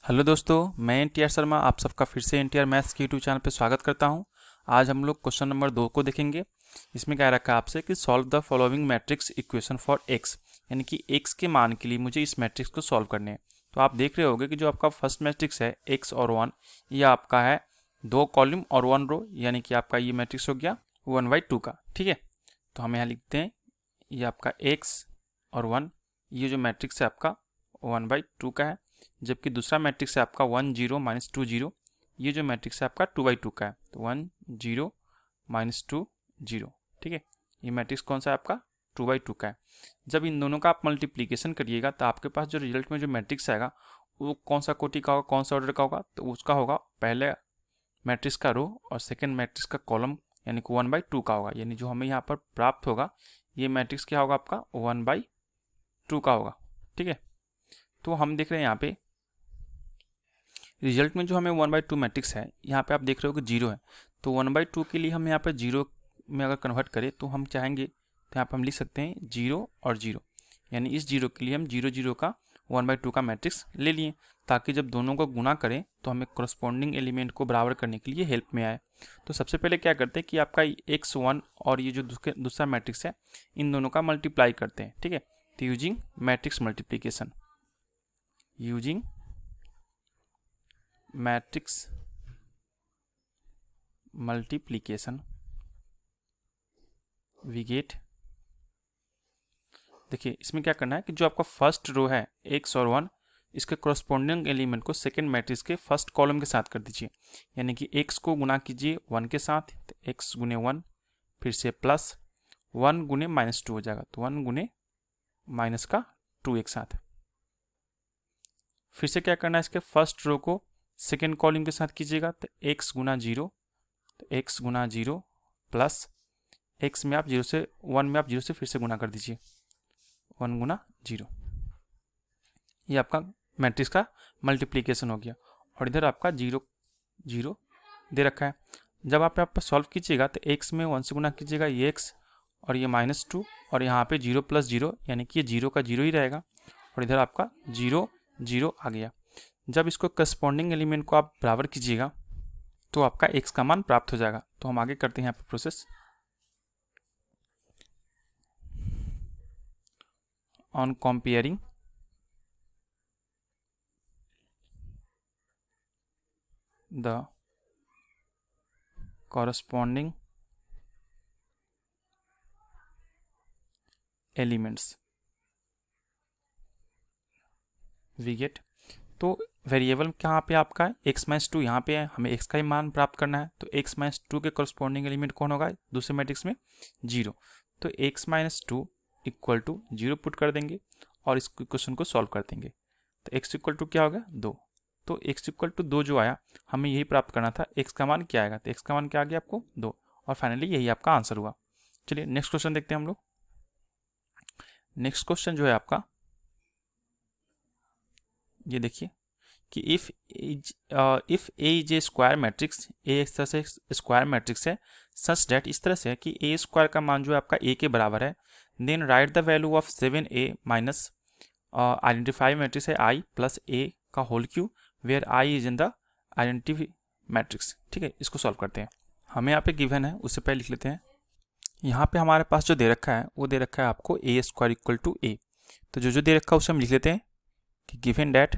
Hello दोस्तों, मैं एनटीआर शर्मा आप सबका फिर से एनटीआर मैथ्स के यूट्यूब चैनल पर स्वागत करता हूं। आज हम लोग क्वेश्चन नंबर 2 को देखेंगे। इसमें क्या रखा है आपसे कि solve the following matrix equation for x, यानी कि एक्स के मान के लिए मुझे इस मैट्रिक्स को सॉल्व करने हैं। तो आप देख रहे होंगे कि जो आपका फर्स्ट मैट्रिक्स है एक्स और 1, ये आपका है 2 कॉलम और 1 रो, यानी कि आपका ये मैट्रिक्स हो गया 1/2 का। ठीक है, तो हम यहाँ लिखते हैं ये आपका एक्स और 1, ये जो मैट्रिक्स है आपका 1/2 का है। जबकि दूसरा मैट्रिक्स है आपका 1 0 - 2 0, ये जो मैट्रिक्स है आपका 2/2 का है। तो 1 0 - 2 0। ठीक है, ये मैट्रिक्स कौन सा है आपका 2/2 का है। जब इन दोनों का आप मल्टीप्लीकेशन करिएगा तो आपके पास जो रिजल्ट में जो मैट्रिक्स आएगा वो कौन सा कोटि का होगा, कौन सा ऑर्डर का होगा, तो उसका होगा पहले मैट्रिक्स का रो और सेकेंड मैट्रिक्स का कॉलम, यानी कि 1/2 का होगा। यानी जो हमें यहाँ पर प्राप्त होगा ये मैट्रिक्स क्या होगा आपका 1/2 का होगा। ठीक है, तो हम देख रहे हैं यहाँ पे रिजल्ट में जो हमें 1/2 मैट्रिक्स है, यहाँ पे आप देख रहे हो कि 0 है। तो 1/2 के लिए हम यहाँ पे 0 में अगर कन्वर्ट करें तो हम चाहेंगे तो यहाँ पे हम लिख सकते हैं 0 और 0, यानी इस 0 के लिए हम 0 0 का 1/2 का मैट्रिक्स ले लिए, ताकि जब दोनों को गुणा करें तो हमें करस्पॉन्डिंग एलिमेंट को बराबर करने के लिए हेल्प में आए। तो सबसे पहले क्या करते हैं कि आपका x1 और ये जो दूसरा मैट्रिक्स है इन दोनों का मल्टीप्लाई करते हैं। ठीक है, तो using matrix multiplication, using matrix multiplication we get. देखिए इसमें क्या करना है कि जो आपका फर्स्ट रो है एक्स और 1, इसके करस्पॉन्डिंग एलिमेंट को सेकेंड मैट्रिक्स के फर्स्ट कॉलम के साथ कर दीजिए। यानी कि एक्स को गुना कीजिए 1 के साथ, तो एक्स गुने 1, फिर से प्लस 1 गुने -2 हो जाएगा, तो 1 गुने माइनस का 2 एक साथ। फिर से क्या करना है, इसके फर्स्ट रो को सेकेंड कॉलम के साथ कीजिएगा, तो एक्स गुना 0, तो एक्स गुना 0 प्लस एक्स में आप 0 से 1 में आप 0 से फिर से गुना कर दीजिए, 1 गुना 0। ये आपका मैट्रिक्स का मल्टीप्लीकेशन हो गया और इधर आपका 0 0 दे रखा है। जब आप यहाँ पर सॉल्व कीजिएगा तो एक्स में 1 से गुना कीजिएगा, ये एक्स और ये -2 और यहाँ पे 0 + 0, यानी कि ये 0 का 0 ही रहेगा और इधर आपका 0 0 आ गया। जब इसको करस्पॉन्डिंग एलिमेंट को आप बराबर कीजिएगा तो आपका x का मान प्राप्त हो जाएगा। तो हम आगे करते हैं यहाँ पे process. On comparing the corresponding elements we get। तो वेरिएबल कहाँ पे आपका है, x - 2 यहाँ पे है, हमें x का ही मान प्राप्त करना है। तो x - 2 के करस्पॉन्डिंग एलिमेंट कौन होगा दूसरे मैट्रिक्स में 0। तो x - 2 = 0 पुट कर देंगे और इस क्वेश्चन को सॉल्व कर देंगे। तो x = क्या होगा 2। तो x = 2 जो आया हमें यही प्राप्त करना था, x का मान क्या आएगा, तो x का मान क्या आ गया आपको 2 और फाइनली यही आपका आंसर हुआ। चलिए नेक्स्ट क्वेश्चन देखते हैं हम लोग। नेक्स्ट क्वेश्चन जो है आपका ये देखिए कि if A is a square matrix, A इस तरह से स्क्वायर मैट्रिक्स है सच दैट, इस तरह से है कि ए स्क्वायर का मान जो है आपका ए के बराबर है, then write the value of 7a minus identify matrix है आई प्लस ए का whole cube where I is in the identity matrix. ठीक है, इसको सॉल्व करते हैं। हमें यहाँ पे गिवन है, उससे पहले लिख लेते हैं। यहाँ पे हमारे पास जो दे रखा है वो दे रखा है आपको ए स्क्वायर = ए। तो जो दे रखा है उसे हम लिख लेते हैं कि गिवन डैट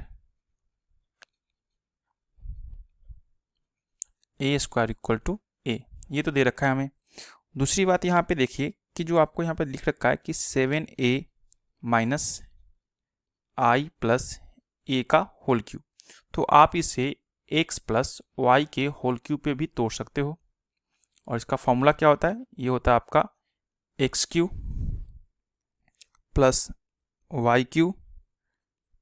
ए स्क्वायर = ए, ये तो दे रखा है हमें। दूसरी बात यहाँ पे देखिए कि जो आपको यहाँ पे लिख रखा है कि 7a minus I plus A का होल क्यूब, तो आप इसे x + y के होल क्यूब पे भी तोड़ सकते हो और इसका फॉर्मूला क्या होता है, ये होता है आपका x³ + y³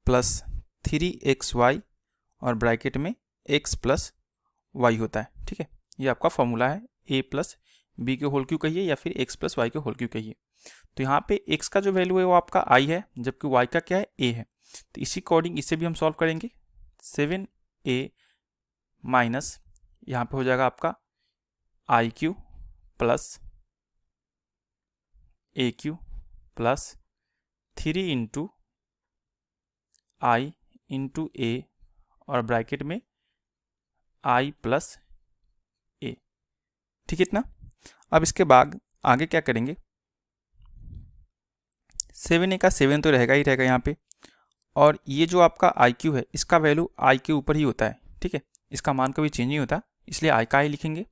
+ 3xy और ब्रैकेट में x + y होता है। ठीक है, ये आपका फॉर्मूला है, a + b के होल क्यूब कहिए या फिर x + y के होल क्यूब कहिए। तो यहाँ पे x का जो वैल्यू है वो आपका i है, जबकि y का क्या है a है। तो इसी अकॉर्डिंग इसे भी हम सॉल्व करेंगे। 7a माइनस यहाँ पे हो जाएगा आपका i³ + a³ + 3 × i × a और ब्रैकेट में i प्लस a। ठीक है इतना। अब इसके बाद आगे क्या करेंगे, 7a का 7 तो रहेगा ही रहेगा यहाँ पे, और ये जो आपका IQ है इसका वैल्यू i के ऊपर ही होता है। ठीक है, इसका मान कभी चेंज नहीं होता, इसलिए i का i लिखेंगे।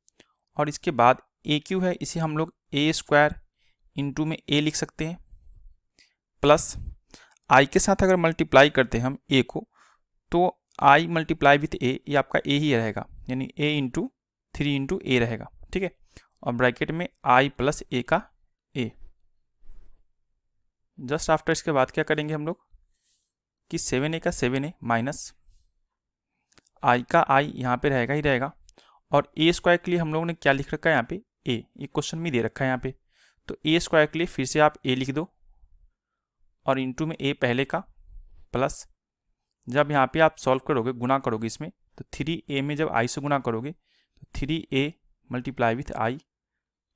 और इसके बाद AQ है, इसे हम लोग a स्क्वायर इंटू में a लिख सकते हैं, प्लस i के साथ अगर मल्टीप्लाई करते हैं हम a को, तो i मल्टीप्लाई विथ a, ये आपका a ही रहेगा, यानी a इंटू 3 इंटू a रहेगा। ठीक है, और ब्रैकेट में i प्लस a का a। जस्ट आफ्टर इसके बाद क्या करेंगे हम लोग कि 7a का 7a माइनस i का i यहाँ पे रहेगा ही रहेगा, और a स्क्वायर के लिए हम लोगों ने क्या लिख रखा है यहाँ पे a, ये क्वेश्चन में दे रखा है यहाँ पे, तो a स्क्वायर के लिए फिर से आप a लिख दो और इंटू में a पहले का, प्लस जब यहाँ पे आप सॉल्व करोगे गुना करोगे इसमें, तो 3a में जब i से गुना करोगे तो 3a multiply with i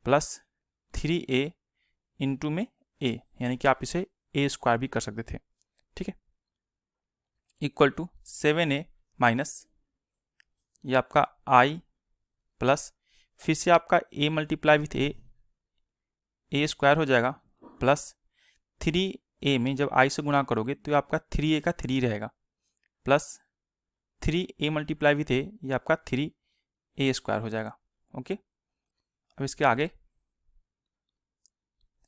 plus 3a into में a, यानी कि आप इसे a स्क्वायर भी कर सकते थे। ठीक है, इक्वल टू 7a माइनस ये आपका i प्लस फिर से आपका a multiply with a square हो जाएगा, प्लस 3a में जब i से गुना करोगे तो ये आपका 3a का 3 रहेगा, plus 3a multiply with a, ये आपका 3a स्क्वायर हो जाएगा। ओके, अब इसके आगे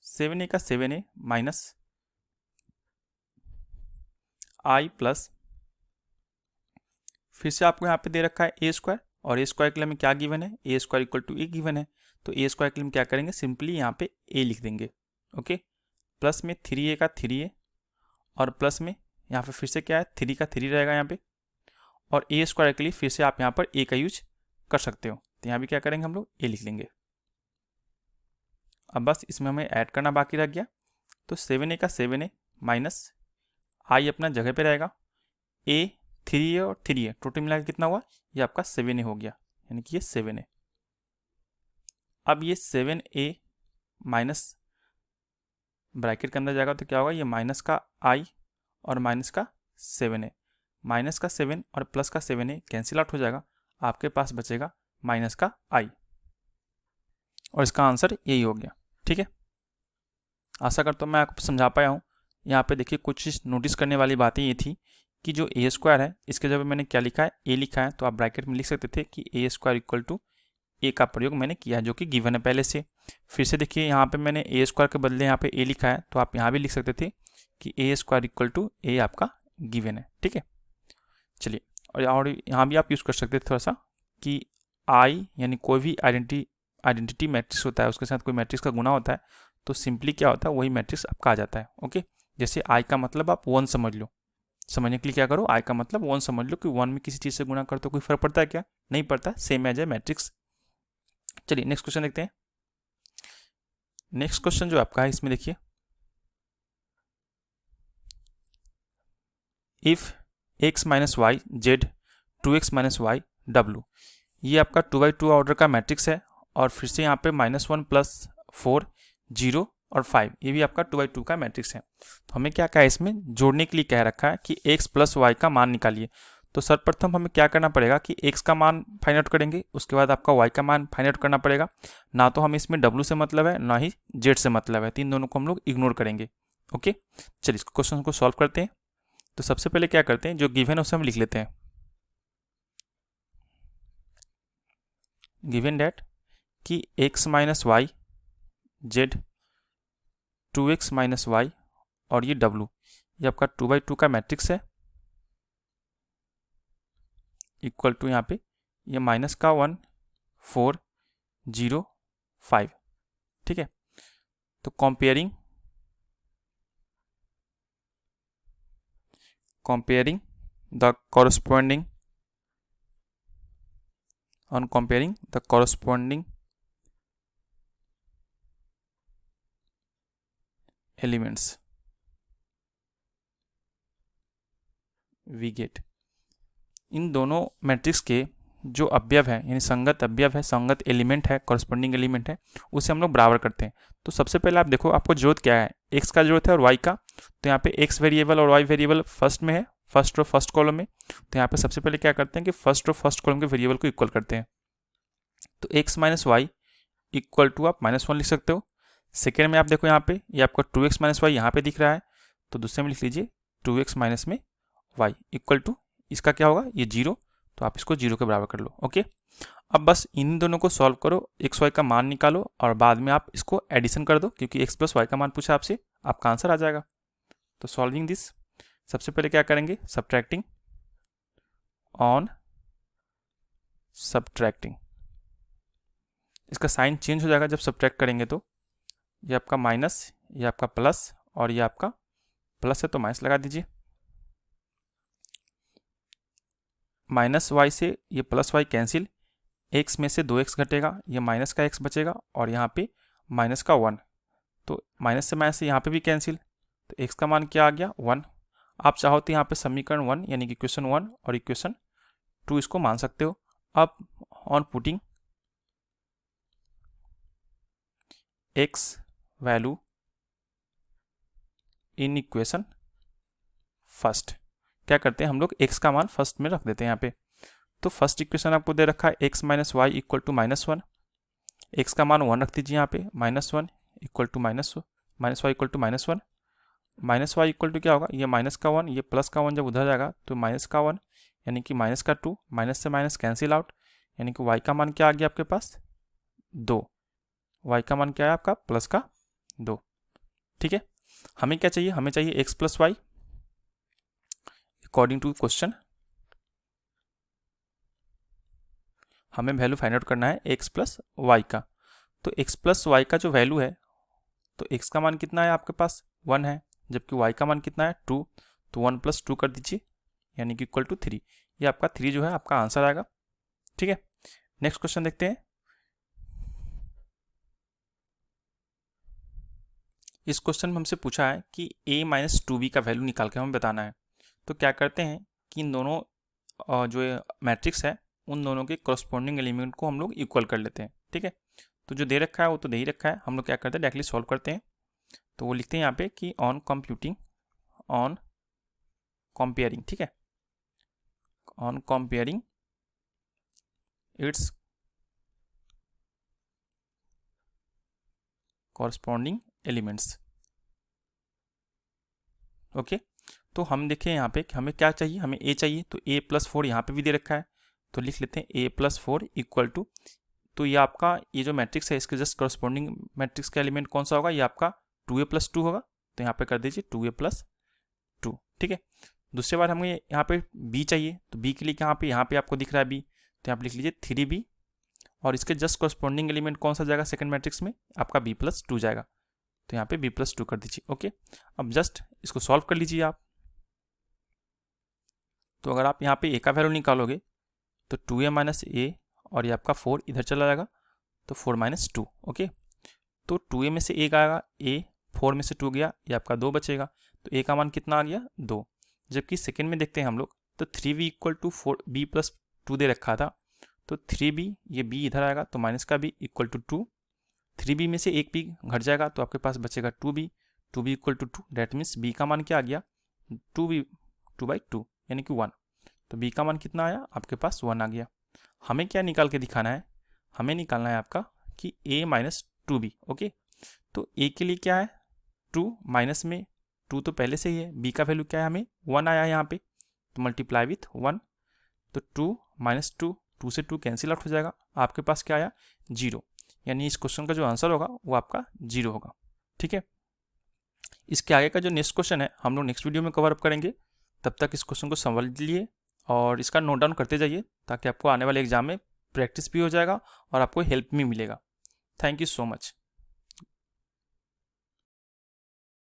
7a का 7a माइनस i प्लस फिर से आपको यहाँ पे दे रखा है a स्क्वायर, और a स्क्वायर के लिए हमें क्या गिवन है, a square equal to a given है, तो a स्क्वायर के लिए हम क्या करेंगे, सिंपली यहाँ पे a लिख देंगे। ओके, प्लस में 3a का 3a, और प्लस में यहाँ पे फिर से क्या है 3 का 3 रहेगा यहाँ पे, और a स्क्वायर के लिए फिर से आप यहाँ पर a का यूज कर सकते हो, तो यहाँ भी क्या करेंगे हम लोग a लिख लेंगे। अब बस इसमें हमें ऐड करना बाकी रह गया, तो 7a का 7a माइनस i अपना जगह पे रहेगा, a 3a और 3a टोटल मिला के कितना हुआ, ये आपका 7a हो गया, यानी कि ये 7a। अब ये 7a माइनस ब्रैकेट के अंदर जाएगा तो क्या होगा, ये माइनस का i और माइनस का 7a, माइनस का 7 और प्लस का 7a कैंसिल आउट हो जाएगा, आपके पास बचेगा माइनस का i, और इसका आंसर यही हो गया। ठीक है, आशा करता हूँ मैं आपको समझा पाया हूँ। यहाँ पे देखिए कुछ चीज़ नोटिस करने वाली बातें ये थी कि जो a स्क्वायर है इसके जब मैंने क्या लिखा है a लिखा है, तो आप ब्रैकेट में लिख सकते थे कि a square equal to a का प्रयोग मैंने किया है जो कि गिवन है पहले से। फिर से देखिए यहाँ पे मैंने a स्क्वायर के बदले यहाँ पे a लिखा है, तो आप यहाँ भी लिख सकते थे कि a square equal to a आपका गिवन है। ठीक है, चलिए, और यहाँ भी आप यूज़ कर सकते थे थोड़ा सा कि i यानी कोई भी आइडेंटिटी मैट्रिक्स होता है उसके साथ कोई मैट्रिक्स का गुना होता है, तो सिंपली क्या होता है वही मैट्रिक्स आपका आ जाता है। ओके, जैसे i का मतलब आप 1 समझ लो, समझने के लिए क्या करो, i का मतलब 1 समझ लो कि 1 में किसी चीज़ से गुना कर तो कोई फर्क पड़ता है क्या, नहीं पड़ता, सेम एज ए मैट्रिक्स। चलिए नेक्स्ट क्वेश्चन देखते हैं। नेक्स्ट क्वेश्चन जो आपका है इसमें देखिए, if x minus Y Z 2x minus Y W, ये आपका 2x2 ऑर्डर का मैट्रिक्स है, और फिर से यहाँ पे -1 + 4 0 और 5, ये भी आपका 2x2 का मैट्रिक्स है। तो हमें क्या कहा है, इसमें जोड़ने के लिए कह रखा है कि x प्लस वाई का मान निकालिए। तो सर्वप्रथम हमें क्या करना पड़ेगा कि x का मान फाइंड आउट करेंगे, उसके बाद आपका y का मान फाइंड आउट करना पड़ेगा। ना तो हमें इसमें w से मतलब है, ना ही z से मतलब है, तीन दोनों को हम लोग इग्नोर करेंगे। ओके, चलिए इस क्वेश्चन को सॉल्व करते हैं। तो सबसे पहले क्या करते हैं, जो गिवन है उसे हम लिख लेते हैं। गिवन डेट कि x minus Y Z 2x minus Y और ये w, ये आपका 2x2 का मैट्रिक्स है, इक्वल टू यहाँ पे ये माइनस का 1 4 0 5। ठीक है, तो comparing the corresponding elements we get, इन दोनों मैट्रिक्स के जो अवयव है यानी संगत अवयव है, संगत एलिमेंट है, कॉरस्पॉन्डिंग एलिमेंट है, उसे हम लोग बराबर करते हैं। तो सबसे पहले आप देखो आपको जरूरत क्या है, x का जरूरत है और y का। तो यहाँ पे x वेरिएबल और y वेरिएबल फर्स्ट में है, फर्स्ट रो फर्स्ट कॉलम में, तो यहाँ पे सबसे पहले क्या करते हैं कि फर्स्ट रो फर्स्ट कॉलम के वेरिएबल को इक्वल करते हैं। तो x minus Y equal to आप -1 लिख सकते हो। सेकेंड में आप देखो यहाँ पे ये आपका 2x माइनस वाई यहाँ पे दिख रहा है, तो दूसरे में लिख लीजिए 2x माइनस में वाई इक्वल टू, इसका क्या होगा, ये 0, तो आप इसको 0 के बराबर कर लो। ओके, अब बस इन दोनों को सॉल्व करो, x y का मान निकालो और बाद में आप इसको एडिशन कर दो, क्योंकि x प्लस वाई का मान पूछा आपसे, आपका आंसर आ जाएगा। तो सॉल्विंग दिस, सबसे पहले क्या करेंगे, सब्ट्रैक्टिंग ऑन सब्ट्रैक्टिंग, इसका साइन चेंज हो जाएगा जब सब्ट्रैक्ट करेंगे। तो ये आपका माइनस, ये आपका प्लस और ये आपका प्लस है तो माइनस लगा दीजिए। माइनस वाई से ये प्लस वाई कैंसिल, x में से 2x घटेगा, ये माइनस का x बचेगा और यहाँ पे माइनस का 1, तो माइनस से यहाँ पे भी कैंसिल, तो x का मान क्या आ गया, 1। आप चाहो तो यहाँ पे समीकरण 1 यानी कि इक्वेशन 1 और इक्वेशन 2 इसको मान सकते हो। अब on putting x value in equation first, क्या करते हैं हम लोग x का मान फर्स्ट में रख देते हैं यहाँ पे। तो फर्स्ट इक्वेशन आपको दे रखा है x minus Y equal to -1, x का मान 1 रख दीजिए यहाँ पे, -1 equal to minus Y equal to -1, minus Y equal to क्या होगा, ये माइनस का 1, ये प्लस का 1 जब उधर जाएगा तो माइनस का 1 यानी कि माइनस का 2, माइनस से माइनस कैंसिल आउट, यानी कि y का मान क्या आ गया आपके पास, 2, y का मान क्या है आपका, प्लस का 2। ठीक है, हमें क्या चाहिए, हमें चाहिए x plus Y according to question, हमें वैल्यू फाइंड आउट करना है x प्लस वाई का। तो x प्लस वाई का जो वैल्यू है, तो x का मान कितना है आपके पास, 1 है, जबकि y का मान कितना है, 2, तो 1 + 2 कर दीजिए यानी कि इक्वल टू 3, ये आपका 3 जो है आपका आंसर आएगा। ठीक है, नेक्स्ट क्वेश्चन देखते हैं। इस क्वेश्चन में हमसे पूछा है कि a माइनस 2b का वैल्यू निकाल के हमें बताना है। तो क्या करते हैं कि इन दोनों जो मैट्रिक्स है उन दोनों के करस्पॉन्डिंग एलिमेंट को हम लोग इक्वल कर लेते हैं। ठीक है, तो जो दे रखा है वो तो दे ही रखा है, हम लोग क्या करते हैं डायरेक्टली सॉल्व करते हैं। तो वो लिखते हैं यहाँ पे कि ऑन कंप्यूटिंग, ऑन कंपेयरिंग, ठीक है, on comparing it's corresponding elements. Okay, तो हम देखें यहाँ पे कि हमें क्या चाहिए, हमें a चाहिए, तो a + 4 यहाँ पे भी दे रखा है, तो लिख लेते हैं a + 4 इक्वल टू, तो ये आपका ये जो मैट्रिक्स है इसके जस्ट करस्पॉन्डिंग मैट्रिक्स का एलिमेंट कौन सा होगा, ये आपका 2a + 2 होगा, तो यहाँ पे कर दीजिए 2a + 2। ठीक है, दूसरी बार हमें यहाँ पे b चाहिए, तो b के लिए यहाँ पे आपको दिख रहा है b, तो यहाँ पे लिख लीजिए 3b और इसके जस्ट करस्पॉन्डिंग एलिमेंट कौन सा जाएगा सेकंड मैट्रिक्स में, आपका b + 2 जाएगा, तो यहाँ पे b + 2 कर दीजिए। ओके, अब जस्ट इसको सॉल्व कर लीजिए आप। तो अगर आप यहाँ पे a का वैल्यू निकालोगे तो 2a - a और ये आपका 4 इधर चला जाएगा, तो 4 - 2। ओके, तो 2a में से 1 आएगा a, 4 में से 2 गया, ये आपका 2 बचेगा, तो a का मान कितना आ गया, 2। जबकि सेकेंड में देखते हैं हम लोग, तो 3b इक्वल टू 4b + 2 दे रखा था, तो 3b, ये b इधर आएगा तो माइनस का b इक्वल टू 2, 3b में से एक b घट जाएगा तो आपके पास बचेगा 2b, 2b equal to 2, that means b का मान क्या आ गया, 2/2 यानी कि 1, तो b का मान कितना आया आपके पास, 1 आ गया। हमें क्या निकाल के दिखाना है, हमें निकालना है आपका कि a - 2b। ओके, तो a के लिए क्या है 2, माइनस में 2 तो पहले से ही है, b का वैल्यू क्या है हमें 1 आया है यहाँ पे, तो मल्टीप्लाई विथ 1, तो 2 - 2, 2 से 2 कैंसिल आउट हो जाएगा, आपके पास क्या आया 0, यानी इस क्वेश्चन का जो आंसर होगा वो आपका 0 होगा। ठीक है, इसके आगे का जो नेक्स्ट क्वेश्चन है हम लोग नेक्स्ट वीडियो में कवर अप करेंगे, तब तक इस क्वेश्चन को समझ लीजिए और इसका नोट डाउन करते जाइए, ताकि आपको आने वाले एग्जाम में प्रैक्टिस भी हो जाएगा और आपको हेल्प भी मिलेगा। Thank you so much.